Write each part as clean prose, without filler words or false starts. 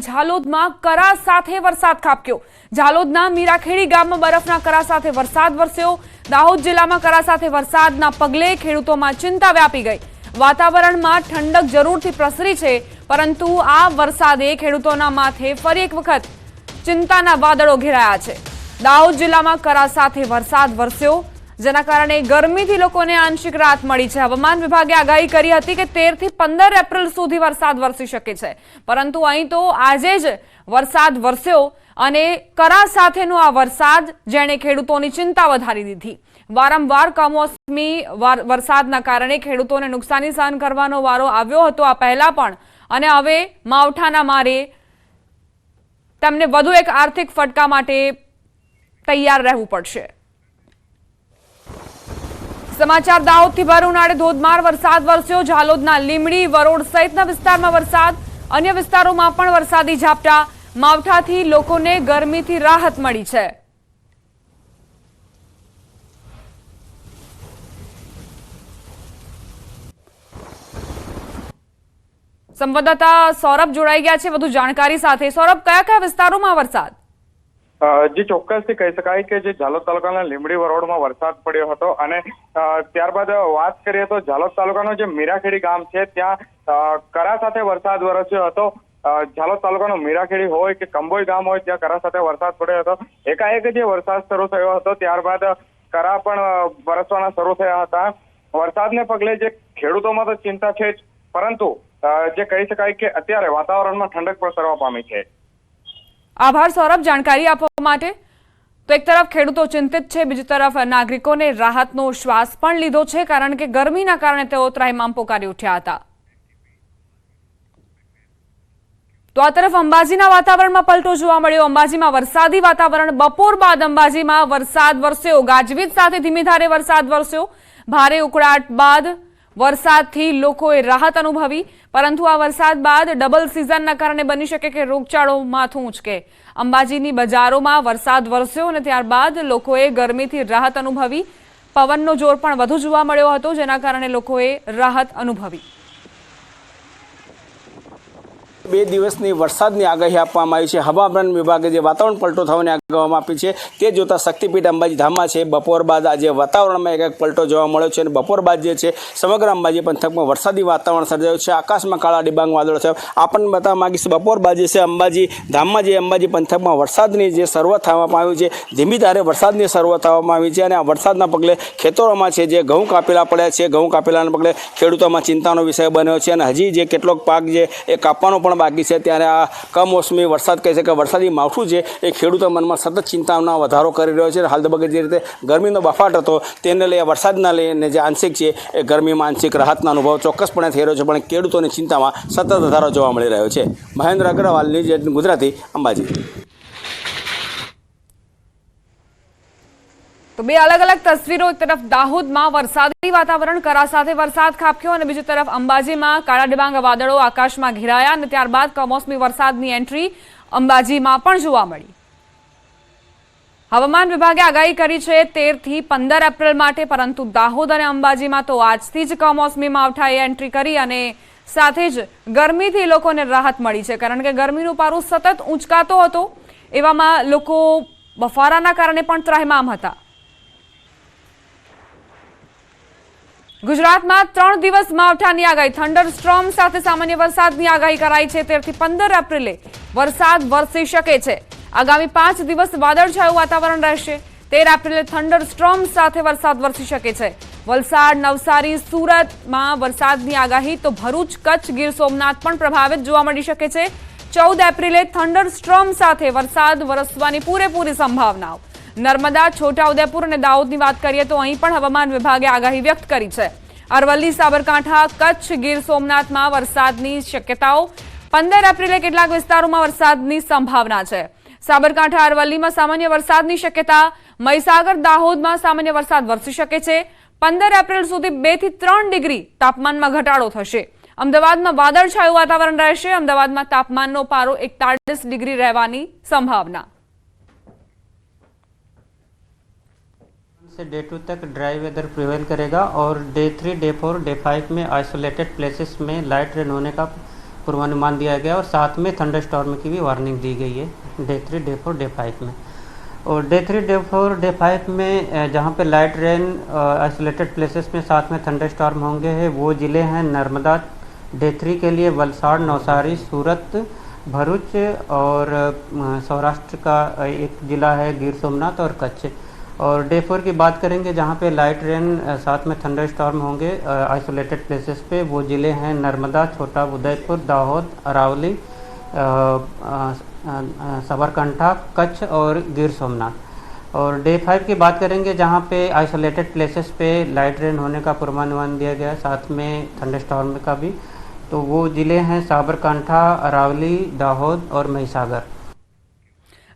ઝાલોદમાં કરા સાથે વરસાદ ખાબક્યો। ઝાલોદના મીરાખેડી ગામમાં બરફના કરા સાથે વરસાદ વરસ્યો। દાહોદ જિલ્લામાં કરા સાથે વરસાદના પગલે ખેડૂતોમાં ચિંતા વ્યાપી ગઈ। વાતાવરણમાં ઠંડક જરૂરથી પ્રસરી છે, પરંતુ આ વરસાદે ખેડૂતોના માથે ફરી એક વખત ચિંતાના વાદળો ઘેરાયા છે। દાહોદ જિલ્લામાં કરા સાથે વરસાદ વરસ્યો, જેના કારણે ગરમીથી લોકોને આંશિક રાહત મળી છે। હવામાન વિભાગે આગાહી કરી હતી કે 13 થી 15 એપ્રિલ સુધી વરસાદ વરસી શકે છે, પરંતુ અહીં તો આજે જ વરસાદ વરસ્યો અને કરા સાથેનો આ વરસાદ જેણે ખેડૂતોની ચિંતા વધારી દીધી। વારંવાર કમોસમી વરસાદના કારણે ખેડૂતોને નુકસાની સહન કરવાનો વારો આવ્યો હતો આ પહેલા પણ, અને હવે માવઠાના મારે તેમને વધુ એક આર્થિક ફટકા માટે તૈયાર રહેવું પડશે। સમાચાર દાહોદથી ભર ઉનાળે ધોધમાર વરસાદ વરસ્યો। ઝાલોદના લીમડી, વરોડ સહિતના વિસ્તારમાં વરસાદ, અન્ય વિસ્તારોમાં પણ વરસાદી ઝાપટા। માવઠાથી લોકોને ગરમીથી રાહત મળી છે। સંવાદદાતા સૌરભ જોડાઈ ગયા છે વધુ જાણકારી સાથે। સૌરભ, કયા કયા વિસ્તારોમાં વરસાદ? જી ચોક્કસથી કહી શકાય કે જે ઝાલોદ તાલુકાના લીમડી વરોડમાં વરસાદ પડ્યો હતો, અને ત્યારબાદ વાત કરીએ તો ઝાલોદ તાલુકાનું જે મીરાખેડી ગામ છે ત્યાં કરા સાથે વરસાદ વરસ્યો હતો। ઝાલોદ તાલુકાનું મીરાખેડી હોય કે કંબોઈ ગામ હોય ત્યાં કરા સાથે વરસાદ પડ્યો હતો। એકાએક જે વરસાદ શરૂ થયો હતો ત્યારબાદ કરા પણ વરસવાના શરૂ થયા હતા। વરસાદને પગલે જે ખેડૂતોમાં તો ચિંતા છે જ, પરંતુ જે કહી શકાય કે અત્યારે વાતાવરણમાં ઠંડક પ્રસરવા પામી છે। આભાર સૌરભ જાણકારી આપવા માટે। તો એક તરફ ખેડૂતો ચિંતિત છે, બીજી તરફ નાગરિકોને રાહતનો શ્વાસ પણ લીધો છે, કારણ કે ગરમીના કારણે તેઓ ત્રાહિમામ પોકારી ઉઠ્યા હતા। તો આ તરફ અંબાજીના વાતાવરણમાં પલટો જોવા મળ્યો। અંબાજીમાં વરસાદી વાતાવરણ, બપોર બાદ અંબાજીમાં વરસાદ વરસ્યો। ગાજવીજ સાથે ધીમી ધારે વરસાદ વરસ્યો। ભારે ઉકળાટ બાદ વરસાદથી લોકોએ રાહત અનુભવી, પરંતુ આ વરસાદ બાદ ડબલ સિઝનના કારણે બની શકે કે રોગચાળો માથું ઉંચકે। અંબાજીની બજારોમાં વરસાદ વરસ્યો અને ત્યારબાદ લોકોએ ગરમીથી રાહત અનુભવી। પવનનો જોર પણ વધુ જોવા મળ્યો હતો, જેના કારણે લોકોએ રાહત અનુભવી। 2 દિવસની વરસાદની આગાહી આપવામાં આવી છે। હવામાન વિભાગે જે વાતાવરણ પલટો થવાની આગાહી આપી છે તે જોતા શક્તિપીઠ અંબાજી ધામમાં છે બપોર બાદ આજે વાતાવરણમાં એક પલટો જોવા મળ્યો છે, અને બપોર બાદ જે છે સમગ્ર અંબાજી પંથકમાં વરસાદી વાતાવરણ સર્જાયું છે। આકાશમાં કાળા ડિબાંગ વાદળો છે। આપણને બતાવવા માંગીશ બપોર બાદ જે છે અંબાજી ધામમાં જે અંબાજી પંથકમાં વરસાદની જે શરૂઆત થવામાં આવી છે, ધીમી ધારે વરસાદની શરૂઆત થવામાં આવી છે, અને આ વરસાદના પગલે ખેતરોમાં છે જે ઘઉં કાપેલા પડ્યા છે, ઘઉં કાપેલાના પગલે ખેડૂતોમાં ચિંતાનો વિષય બન્યો છે, અને હજી જે કેટલોક પાક જે એ કાપવાનો પણ બાકી છે, ત્યારે આ કમોસમી વરસાદ કહે છે કે વરસાદી માવઠું છે એ ખેડૂતો મનમાં સતત ચિંતાનો વધારો કરી રહ્યો છે। હાલ તબક્કે જે રીતે ગરમીનો બફાટ હતો તેને લઈ વરસાદના લઈને જે આંશિક છે એ ગરમીમાં આંશિક રાહતનો અનુભવ ચોક્કસપણે થઈ રહ્યો છે, પણ ખેડૂતોની ચિંતામાં સતત વધારો જોવા મળી રહ્યો છે। મહેન્દ્ર અગ્રવાલ, ન્યૂઝ 18 ગુજરાતી, અંબાજી। તો બે અલગ અલગ તસવીરો, એક તરફ દાહોદમાં વરસાદી વાતાવરણ, કરા સાથે વરસાદ ખાબક્યો, અને બીજી તરફ અંબાજીમાં કાળા ડિબાંગ વાદળો આકાશમાં ઘેરાયા, અને ત્યારબાદ કમોસમી વરસાદની એન્ટ્રી અંબાજીમાં પણ જોવા મળી। હવામાન વિભાગે આગાહી કરી છે 13 થી 15 એપ્રિલ માટે, પરંતુ દાહોદ અને અંબાજીમાં તો આજથી જ કમોસમી માવઠાએ એન્ટ્રી કરી, અને સાથે જ ગરમીથી લોકોને રાહત મળી છે, કારણ કે ગરમીનું પારું સતત ઊંચકાતો હતો। એવામાં લોકો બફારાના કારણે પણ ત્રાહિમામ હતા। ગુજરાતમાં 3 દિવસ માવઠાની આગાહી, થંડરસ્ટ્રોમ સાથે સામાન્ય વરસાદની આગાહી કરાઈ છે। 13 થી 15 એપ્રિલે વરસાદ વરસી શકે છે। આગામી 5 દિવસ વાદળછાયું વાતાવરણ રહેશે। 13 એપ્રિલે થંડરસ્ટ્રોમ સાથે વરસાદ વરસી શકે છે। વલસાડ, નવસારી, સુરતમાં વરસાદની આગાહી, તો ભરૂચ, કચ્છ, ગીર સોમનાથ પણ પ્રભાવિત જોવા મળી શકે છે। 14 એપ્રિલે થંડરસ્ટ્રોમ સાથે વરસાદ વરસવાની પૂરેપૂરી સંભાવનાઓ। નર્મદા, છોટાઉદેપુર અને દાહોદની વાત કરીએ તો અહીં પણ હવામાન વિભાગે આગાહી વ્યક્ત કરી છે। અરવલ્લી, સાબરકાંઠા, કચ્છ, ગીર સોમનાથમાં વરસાદની શક્યતાઓ। 15 એપ્રિલે કેટલાક વિસ્તારોમાં વરસાદની સંભાવના છે। સાબરકાંઠા, અરવલ્લીમાં સામાન્ય વરસાદની શક્યતા। મહીસાગર, દાહોદમાં સામાન્ય વરસાદ વરસી શકે છે। 15 એપ્રિલ સુધી 2 થી 3 ડિગ્રી તાપમાનમાં ઘટાડો થશે। અમદાવાદમાં વાદળછાયું વાતાવરણ રહેશે। અમદાવાદમાં તાપમાનનો પારો 41 ડિગ્રી રહેવાની સંભાવના। से डे 2 तक ड्राई वेदर प्रिवेल करेगा और डे 3, डे 4, डे 5 में आइसोलेटेड प्लेसेस में लाइट रेन होने का पूर्वानुमान दिया गया और साथ में थंडर स्टॉर्म की भी वार्निंग दी गई है डे 3, डे 4, डे 5 में। और डे 3, डे 4, डे 5 में जहाँ पे लाइट रेन आइसोलेटेड प्लेसेस में साथ में थंडर स्टॉर्म होंगे है वो ज़िले हैं नर्मदा, डे 3 के लिए वलसाड़, नवसारी, सूरत, भरूच और सौराष्ट्र का एक ज़िला है गिर सोमनाथ और कच्छ। और डे 4 की बात करेंगे जहाँ पे लाइट रेन साथ में थंडर स्टॉर्म होंगे आइसोलेटेड प्लेसेस पे, वो ज़िले हैं नर्मदा, छोटा उदयपुर, दाहोद, अरावली, साबरकांठा, कच्छ और गिर सोमनाथ। और डे 5 की बात करेंगे जहाँ पे आइसोलेटेड प्लेसेस पे लाइट रेन होने का पूर्वानुमान दिया गया साथ में थंडर स्टॉर्म का भी, तो वो ज़िले हैं साबरकांठा, अरावली, दाहोद और महिसागर।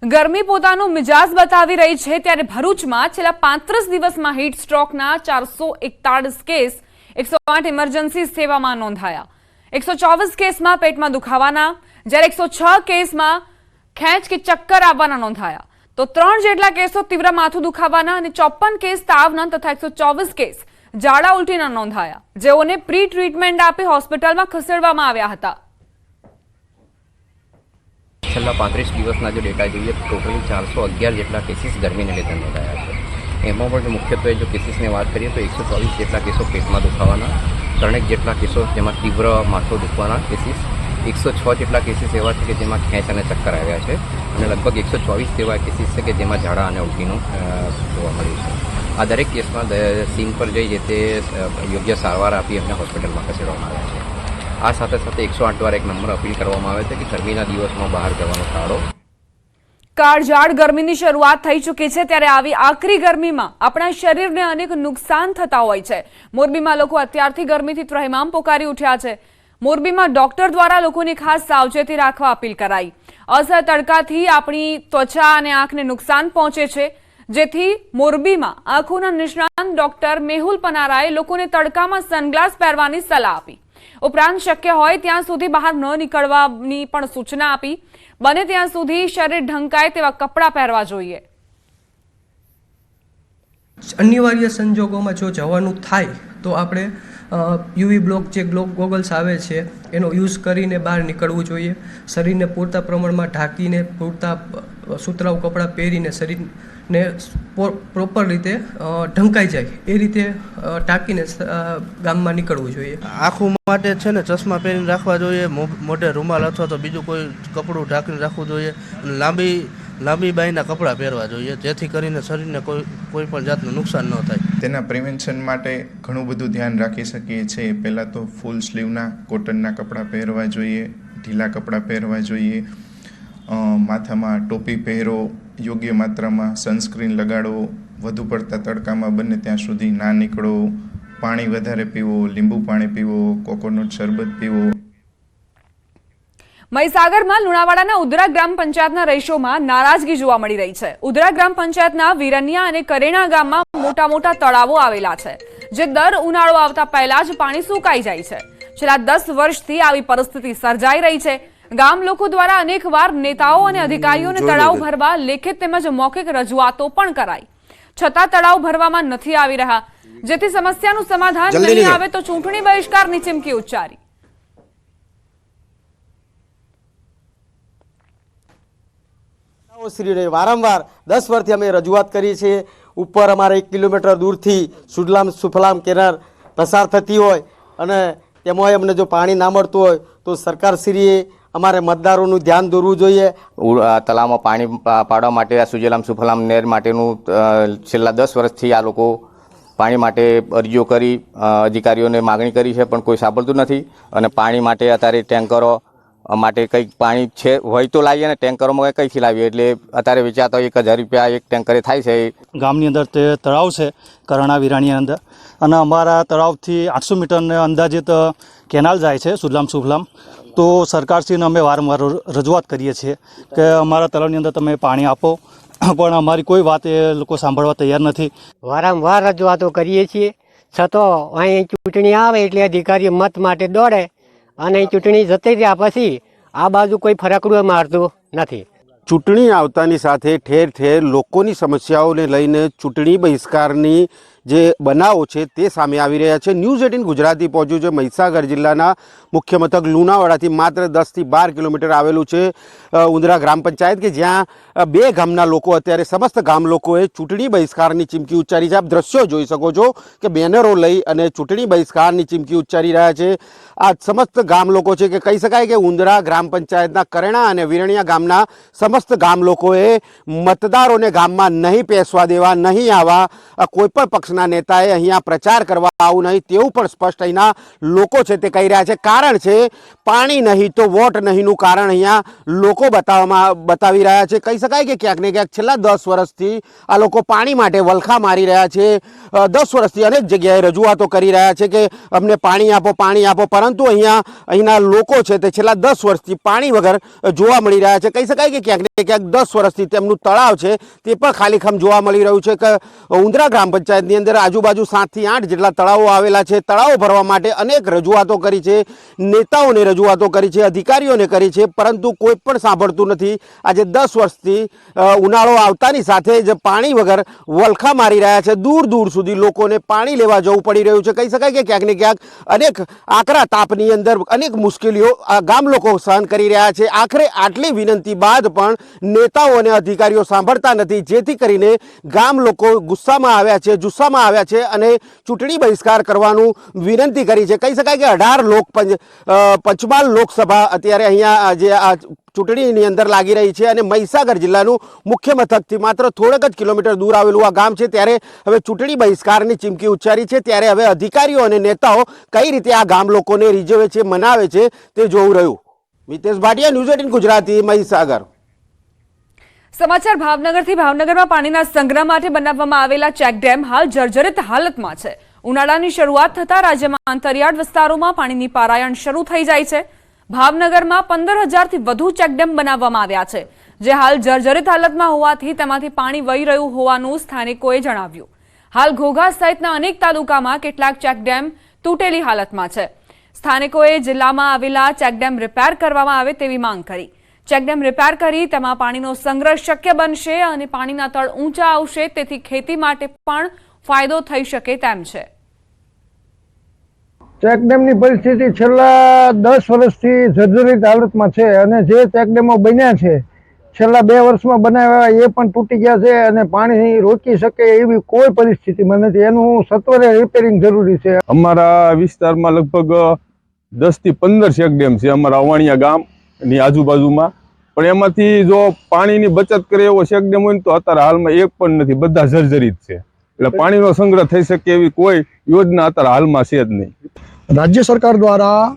ગરમી પોતાનો મિજાજ બતાવી રહી છે ત્યારે ભરૂચમાં છેલ્લા 35 દિવસમાં હીટ સ્ટ્રોકના 441 કેસ 108 ઇમરજન્સી સેવામાં નોંધાયા। 124 કેસમાં પેટમાં દુખાવાના જ્યારે 106 કેસમાં ખેંચ કે ચક્કર આવવાના નોંધાયા તો 3 જેટલા કેસો તીવ્ર માથું દુખાવાના અને 54 કેસ તાવના તથા 124 કેસ ઝાડા ઉલટીના નોંધાયા જેઓને પ્રી ટ્રીટમેન્ટ આપી હોસ્પિટલમાં ખસેડવામાં આવ્યા હતા। છેલ્લા 35 દિવસના જો ડેટા જોઈએ તો ટોટલી 411 જેટલા કેસીસ ગરમીને લીધે નોંધાયા છે। એમાં પણ મુખ્યત્વે જો કેસીસની વાત કરીએ તો 124 જેટલા કેસો પેટમાં દુખાવાના, 3 જેટલા કેસો જેમાં તીવ્ર માથું દુખવાના કેસીસ, 106 જેટલા કેસીસ એવા છે કે જેમાં ખેંચ અને ચક્કર આવ્યા છે અને લગભગ 124 જેવા કેસીસ છે કે જેમાં ઝાડા અને ઉલટીનું જોવા મળ્યું છે। આ દરેક કેસમાં સીન પર જઈ જે તે યોગ્ય સારવાર આપી એમને હોસ્પિટલમાં ખસેડવામાં આવ્યા છે। આ સાથે સાથે 108 વાર એક નંબર અપીલ કરવામાં આવે છે કે ગરમીના દિવસમાં બહાર જવાનો ટાળો। કાળઝાળ ગરમીની શરૂઆત થઈ ચૂકી છે ત્યારે આવી આકરી ગરમીમાં આપણા શરીરને અનેક નુકસાન થતા હોય છે। મોરબીમાં લોકો અત્યારથી ગરમીથી ત્રહેમામ પોકારી ઉઠ્યા છે। મોરબીમાં ડોક્ટર દ્વારા લોકોને ખાસ સાવચેતી રાખવા અપીલ કરાઈ। અસહ્ય તડકાથી આપણી ત્વચા અને આંખને નુકસાન પહોંચે છે જેથી મોરબીમાં આંખોના નિષ્ણાત ડોક્ટર મેહુલ પનારાએ લોકોને તડકામાં સનગ્લાસ પહેરવાની સલાહ આપી। ઉપરાંત શક્ય હોય ત્યાં સુધી બહાર ન નીકળવાની પણ સૂચના આપી। બને ત્યાં સુધી શરીર ઢંકાય તેવા કપડાં પહેરવા જોઈએ। અનિવાર્ય સંજોગોમાં જો જવાનું થાય તો આપણે યુવી બ્લોક જે ગોગલ્સ આવે છે એનો યુઝ કરીને બહાર નીકળવું જોઈએ। શરીરને પૂરતા પ્રમાણમાં ઢાંકીને પૂરતા સુતરાઉ કપડાં પહેરીને શરીરને પ્રોપર રીતે ઢંકાઈ જાય એ રીતે ઢાંકીને ગામમાં નીકળવું જોઈએ। આંખો માટે છે ને ચશ્મા પહેરીને રાખવા જોઈએ, મોઢે રૂમાલ અથવા તો બીજું કોઈ કપડું ઢાંકીને રાખવું જોઈએ અને લાંબી બાઈના કપડાં પહેરવા જોઈએ જેથી કરીને શરીરને કોઈ પણ જાતનું નુકસાન ન થાય। તેના પ્રિવેન્શન માટે ઘણું બધું ધ્યાન રાખી શકીએ છીએ। પહેલાં તો ફૂલ સ્લીવના કોટનના કપડાં પહેરવા જોઈએ, ઢીલા કપડાં પહેરવા જોઈએ, માથામાં ટોપી પહેરો, યોગ્ય માત્રામાં સનસ્ક્રીન લગાડો, વધુ પડતા તડકામાં બને ત્યાં સુધી ના નીકળો, પાણી વધારે પીવો, લીંબુ પાણી પીવો, કોકોનટ શરબત પીવો। મહીસાગરમાં લુણાવાડાના ઉધરા ગ્રામ પંચાયતના રહીશોમાં નારાજગી જોવા મળી રહી છે। ઉધરા ગ્રામ પંચાયતના વીરનિયા અને કરેણા ગામમાં મોટા મોટા તળાવો આવેલા છે જે દર ઉનાળો આવતા પહેલા જ પાણી સુકાઈ જાય છે। છેલ્લા 10 વર્ષથી આવી પરિસ્થિતિ સર્જાઈ રહી છે। ગામ લોકો દ્વારા અનેકવાર નેતાઓ અને અધિકારીઓને તળાવ ભરવા લેખિત તેમજ મૌખિક રજૂઆતો પણ કરાઈ છતાં તળાવ ભરવામાં નથી આવી રહ્યા જેથી સમસ્યાનું સમાધાન નહીં આવે તો ચૂંટણી બહિષ્કારની ચીમકી ઉચ્ચારી। શ્રીને વારંવાર 10 વર્ષથી અમે રજૂઆત કરી છે। ઉપર અમારે 1 કિલોમીટર દૂરથી સુજલામ સુફલામ કેનાલ પસાર થતી હોય અને તેમાં અમને જો પાણી ના મળતું હોય તો સરકારશ્રીએ અમારે મતદારોનું ધ્યાન દોરવું જોઈએ। તળાવમાં પાણી પાડવા માટે આ સુજલામ સુફલામ નહેર માટેનું છેલ્લા 10 વર્ષથી આ લોકો પાણી માટે અરજીઓ કરી અધિકારીઓને માગણી કરી છે પણ કોઈ સાંભળતું નથી અને પાણી માટે અત્યારે ટેન્કરો માટે કંઈક પાણી છે હોય તો લાવીએ ને ટેન્કરોમાં કંઈથી લાવીએ એટલે અત્યારે વિચારતો 1000 રૂપિયા એક ટેન્કરે થાય છે। ગામની અંદર તે તળાવ છે કરણા વિરાણીની અંદર અને અમારા તળાવથી 800 મીટરને અંદાજિત કેનાલ જાય છે સુજલામ સુફલામ। તો સરકારશ્રીને અમે વારંવાર રજૂઆત કરીએ છીએ કે અમારા તળાવની અંદર તમે પાણી આપો પણ અમારી કોઈ વાત એ લોકો સાંભળવા તૈયાર નથી। વારંવાર રજૂઆતો કરીએ છીએ છતાં અહીં ચૂંટણી આવે એટલે અધિકારી મત માટે દોડે અને ચૂંટણી જતી રહ્યા પછી આ બાજુ કોઈ ફરકડું મારતું નથી। ચૂંટણી આવતાની સાથે ઠેર ઠેર લોકોની સમસ્યાઓને લઈને ચૂંટણી બહિષ્કારની જે બનાવો છે તે સામે આવી રહ્યા છે। ન્યૂઝ 18 ગુજરાતી પહોંચ્યું છે મહીસાગર જિલ્લાના મુખ્ય મથક લુણાવાડાથી માત્ર 10 થી 12 કિલોમીટર આવેલું છે ઉંદરા ગ્રામ પંચાયત, કે જ્યાં બે ગામના લોકો અત્યારે સમસ્ત ગામ લોકોએ ચૂંટણી બહિષ્કારની ચીમકી ઉચ્ચારી છે। આપ દ્રશ્યો જોઈ શકો છો કે બેનરો લઈ અને ચૂંટણી બહિષ્કારની ચીમકી ઉચ્ચારી રહ્યા છે આ સમસ્ત ગામ લોકો છે, કે કહી શકાય કે ઉંદરા ગ્રામ પંચાયતના કરેણા અને વિરણિયા ગામના સમસ્ત ગામ લોકોએ મતદારોને ગામમાં નહીં પેસવા દેવા, નહીં આવવા, કોઈ પણ પક્ષના નેતાએ અહીંયા પ્રચાર કરવા આવું નહીં તેવું પણ સ્પષ્ટ અહીંના લોકો છે તે કહી રહ્યા છે। કારણ છે પાણી નહીં તો વોટ નહીંનું કારણ અહીંયા લોકો બતાવી રહ્યા છે। કહી શકાય કે ક્યાંક ને ક્યાંક છેલ્લા 10 વર્ષથી આ લોકો પાણી માટે વલખા મારી રહ્યા છે। 10 વર્ષથી અનેક જગ્યાએ રજૂઆતો કરી રહ્યા છે કે અમને પાણી આપો, પાણી આપો, પરંતુ અહીંના લોકો છે તે છેલ્લા 10 વર્ષથી પાણી વગર જોવા મળી રહ્યા છે। કહી શકાય કે ક્યાંક ને ક્યાંક 10 વર્ષથી તેમનું તળાવ છે તે પણ ખાલીખમ જોવા મળી રહ્યું છે કે ઉંદરા ગ્રામ પંચાયતની અંદર આજુબાજુ 7 થી 8 જેટલા તળાવો આવેલા છે। તળાવો ભરવા માટે અનેક રજૂઆતો કરી છે, નેતાઓને રજૂઆતો કરી છે, અધિકારીઓને કરી છે, પરંતુ કોઈ પણ સાંભળતું નથી। આજે 10 વર્ષથી ઉનાળો આવતાની સાથે જ પાણી વગર વલખા મારી રહ્યા છે। દૂર દૂર સુધી લોકોને પાણી લેવા જવું પડી રહ્યું છે। કહી શકાય કે ક્યાંક ને ક્યાંક અનેક આકરા તાપની અંદર અનેક મુશ્કેલીઓ ગામ લોકો સહન કરી રહ્યા છે। આખરે આટલી વિનંતી બાદ પણ નેતાઓ અને અધિકારીઓ સાંભળતા નથી, જેથી કરીને ગામ લોકો ગુસ્સામાં આવ્યા છે, જુસ્સામાં આવ્યા છે અને ચૂંટણી બહિષ્કાર કરવાનું વિનંતી કરી છે। કહી શકાય કે 18 પંચમહાલ લોકસભા અત્યારે અહીંયા જે આ ચૂંટણીની અંદર લાગી રહી છે અને મહીસાગર જિલ્લાનું મુખ્ય મથકથી માત્ર થોડાક જ કિલોમીટર દૂર આવેલું આ ગામ છે, ત્યારે હવે ચૂંટણી બહિષ્કારની ચીમકી ઉચ્ચારી છે। ત્યારે હવે અધિકારીઓ અને નેતાઓ કઈ રીતે આ ગામ લોકોને રીઝવે છે, મનાવે છે તે જોવું રહ્યું। મિતેશ ભાટિયા, ન્યૂઝ 18 ગુજરાતી, મહીસાગર। સમાચાર ભાવનગરથી। ભાવનગરમાં પાણીના સંગ્રહ માટે બનાવવામાં આવેલા ચેકડેમ હાલ જર્જરિત હાલતમાં છે। ઉનાળાની શરૂઆત થતાં રાજ્યમાં અંતરિયાળ વિસ્તારોમાં પાણીની પારાયણ શરૂ થઈ જાય છે। ભાવનગરમાં 15,000થી વધુ ચેકડેમ બનાવવામાં આવ્યા છે, જે હાલ જર્જરિત હાલતમાં હોવાથી તેમાંથી પાણી વહી રહ્યું હોવાનું સ્થાનિકોએ જણાવ્યું। હાલ ઘોઘા સહિતના અનેક તાલુકામાં કેટલાક ચેકડેમ તૂટેલી હાલતમાં છે। સ્થાનિકોએ જિલ્લામાં આવેલા ચેકડેમ રિપેર કરવામાં આવે તેવી માંગ કરી। ચેકડેમ રિપેર કરી તેમાં પાણીનો સંગ્રહ શક્ય બનશે અને પાણીના તળ ઊંચા આવશે, તેથી ખેતી માટે પણ ફાયદો થઈ શકે તેમ છે। ચેકડેમની પરિસ્થિતિ છેલ્લા 10 વર્ષથી જર્જરિત હાલતમાં છે અને જે ચેકડેમો બન્યા છે છેલ્લા 2 વર્ષમાં બનાવ્યા એ પણ તૂટી ગયા છે અને પાણી રોકી શકે એવી કોઈ પરિસ્થિતિમાં નથી। એનું સત્વરે રિપેરિંગ જરૂરી છે। અમારા વિસ્તારમાં લગભગ 10 થી 15 ચેકડેમ છે અમારા અવાણિયા ગામની આજુબાજુમાં, પણ એમાંથી જો પાણીની બચત કરે એવો ચેકડેમ હોય તો અત્યારે હાલમાં એક પણ નથી, બધા જર્જરિત છે। એટલે પાણીનો સંગ્રહ થઈ શકે એવી કોઈ યોજના અત્યારે હાલમાં છે જ નહીં। રાજ્ય સરકાર દ્વારા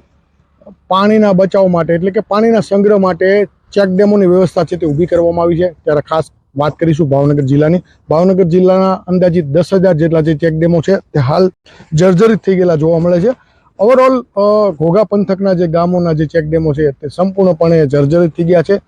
પાણીના બચાવ માટે એટલે કે પાણીના સંગ્રહ માટે ચેકડેમોની વ્યવસ્થા છે તે ઊભી કરવામાં આવી છે। ત્યારે ખાસ વાત કરીશું ભાવનગર જિલ્લાની। ભાવનગર જિલ્લાના અંદાજિત 10,000 જેટલા જે ચેકડેમો છે તે હાલ જર્જરિત થઈ ગયેલા જોવા મળે છે। ઓવરઓલ ઘોઘા પંથકના જે ગામોના જે ચેકડેમો છે તે સંપૂર્ણપણે જર્જરિત થઈ ગયા છે।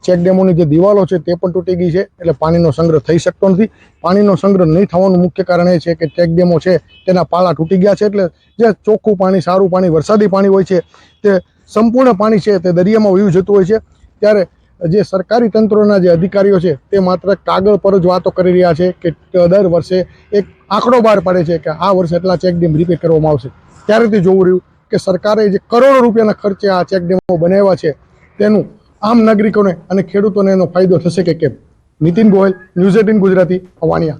ચેકડેમોની જે દિવાલો છે તે પણ તૂટી ગઈ છે, એટલે પાણીનો સંગ્રહ થઈ શકતો નથી। પાણીનો સંગ્રહ નહીં થવાનું મુખ્ય કારણ એ છે કે ચેકડેમો છે તેના પાળા તૂટી ગયા છે, એટલે જે ચોખ્ખું પાણી, સારું પાણી, વરસાદી પાણી હોય છે તે સંપૂર્ણ પાણી છે તે દરિયામાં વહી જતું હોય છે। ત્યારે જે સરકારી તંત્રોના જે અધિકારીઓ છે તે માત્ર કાગળ પર જ વાતો કરી રહ્યા છે કે દર વર્ષે એક આંકડો બહાર પાડે છે કે આ વર્ષે એટલા ચેકડેમ રિપેર કરવામાં આવશે। ત્યારે તે જોવું રહ્યું કે સરકારે જે કરોડો રૂપિયાના ખર્ચે આ ચેકડેમો બનાવ્યા છે તેનું આમ નાગરિકોને અને ખેડૂતોને એનો ફાયદો થશે કે કેમ? નીતિન ગોયલ, ન્યૂઝ 18 ગુજરાતી, અવાણિયા।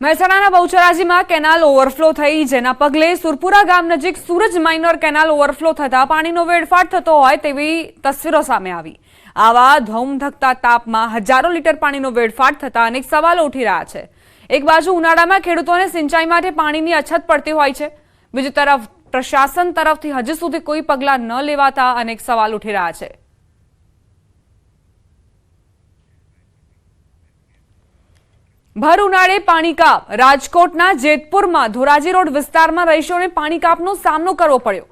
મહેસાણાના બહુચરાજીમાં કેનાલ ઓવરફ્લો થઈ, જેના પગલે સુરપુરા ગામ નજીક સૂરજ માઇનર કેનાલ ઓવરફ્લો થતા પાણીનો વેડફાટ થતો હોય તેવી તસવીરો સામે આવી। આવા ધોમધકતા તાપમાં હજારો લીટર પાણીનો વેડફાટ થતા અનેક સવાલો ઉઠી રહ્યા છે। એક બાજુ ઉનાળામાં ખેડૂતોને સિંચાઈ માટે પાણીની અછત પડતી હોય છે, બીજી તરફ પ્રશાસન તરફથી હજી સુધી કોઈ પગલાં ન લેવાતા અનેક સવાલ ઉઠી રહ્યા છે। ભર ઉનાળે પાણી કાપ। રાજકોટના જેતપુરમાં ધોરાજી રોડ વિસ્તારમાં રહીશોને પાણી કાપનો સામનો કરવો પડ્યો।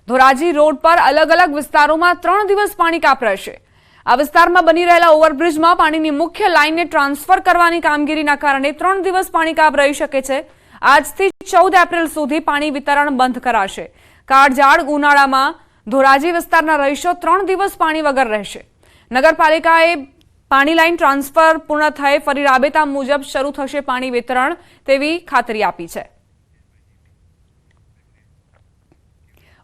ધોરાજી રોડ પર અલગ અલગ વિસ્તારોમાં 3 દિવસ પાણી કાપ રહેશે। આ વિસ્તારમાં બની રહેલા ઓવરબ્રિજમાં પાણીની મુખ્ય લાઇનને ટ્રાન્સફર કરવાની કામગીરીના કારણે 3 દિવસ પાણી કાપ રહી શકે છે। આજથી 14 એપ્રિલ સુધી પાણી વિતરણ બંધ કરાશે। કાળઝાળ ઉનાળામાં ધોરાજી વિસ્તારના રહીશો 3 દિવસ પાણી વગર રહેશે। નગરપાલિકાએ પાણી લાઇન ટ્રાન્સફર પૂર્ણ થઈ ફરી રાબેતા મુજબ શરૂ થશે પાણી વિતરણ તેવી ખાતરી આપી છે.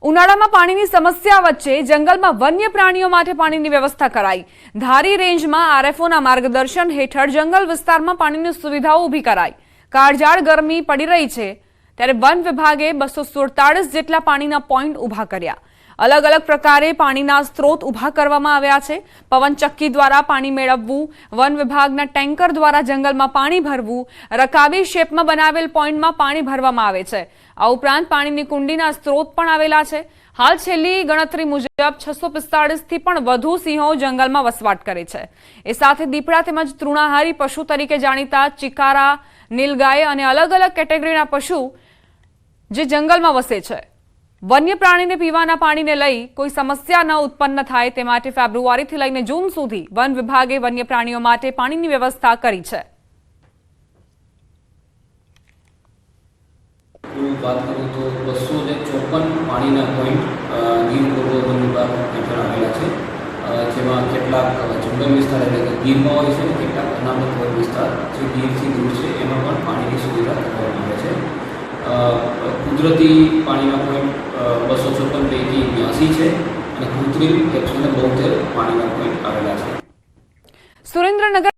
ઉનાળામાં પાણીની સમસ્યા વચ્ચે જંગલમાં વન્ય પ્રાણીઓ માટે પાણીની વ્યવસ્થા કરાઈ. ધારી રેન્જમાં આરએફઓના માર્ગદર્શન હેઠળ જંગલ વિસ્તારમાં પાણીની સુવિધાઓ ઊભી કરાઈ. કાળઝાળ ગરમી પડી રહી છે ત્યારે વન વિભાગે 247 જેટલા પાણીના પોઈન્ટ ઊભા કર્યા. અલગ અલગ પ્રકારે પાણીના સ્ત્રોત ઊભા કરવામાં આવ્યા છે. પવનચક્કી દ્વારા પાણી મેળવવું, વન વિભાગના ટેન્કર દ્વારા જંગલમાં પાણી ભરવું, રકાબી શેપમાં બનાવેલ પોઈન્ટમાં પાણી ભરવામાં આવે છે. આ ઉપરાંત પાણીની કુંડીના સ્ત્રોત પણ આવેલા છે. હાલ છેલ્લી ગણતરી મુજબ 645 થી પણ વધુ સિંહો જંગલમાં વસવાટ કરે છે. એ સાથે દીપડા તેમજ તૃણાહારી પશુ તરીકે જાણીતા ચિકારા, નીલગાય અને અલગ અલગ કેટેગરીના પશુ જે જંગલમાં વસે છે. વન્ય પ્રાણીને પીવાના પાણીને લઈ કોઈ સમસ્યા ન ઉત્પન્ન થાય તે માટે ફેબ્રુઆરીથી લઈને જૂન સુધી વન વિભાગે વન્ય પ્રાણીઓ માટે પાણીની વ્યવસ્થા કરી છે. વાત કરું તો 254 પાણીના પોઈન્ટ ગીર પૂર્વ વન વિભાગ હેઠળ આવેલા છે, જેમાં કેટલાક જંગલ વિસ્તાર એટલે કે ગીરમાં હોય છે, કેટલાક અનામત વિસ્તાર જે ગીરથી દૂર છે એમાં પણ પાણીની સુવિધા કરવામાં આવે છે. કુદરતી પાણીના પોઈન્ટ 254 પૈકી 82 છે અને કૃત્રિમ 172 પાણીના પોઈન્ટ આવેલા છે. સુરેન્દ્રનગર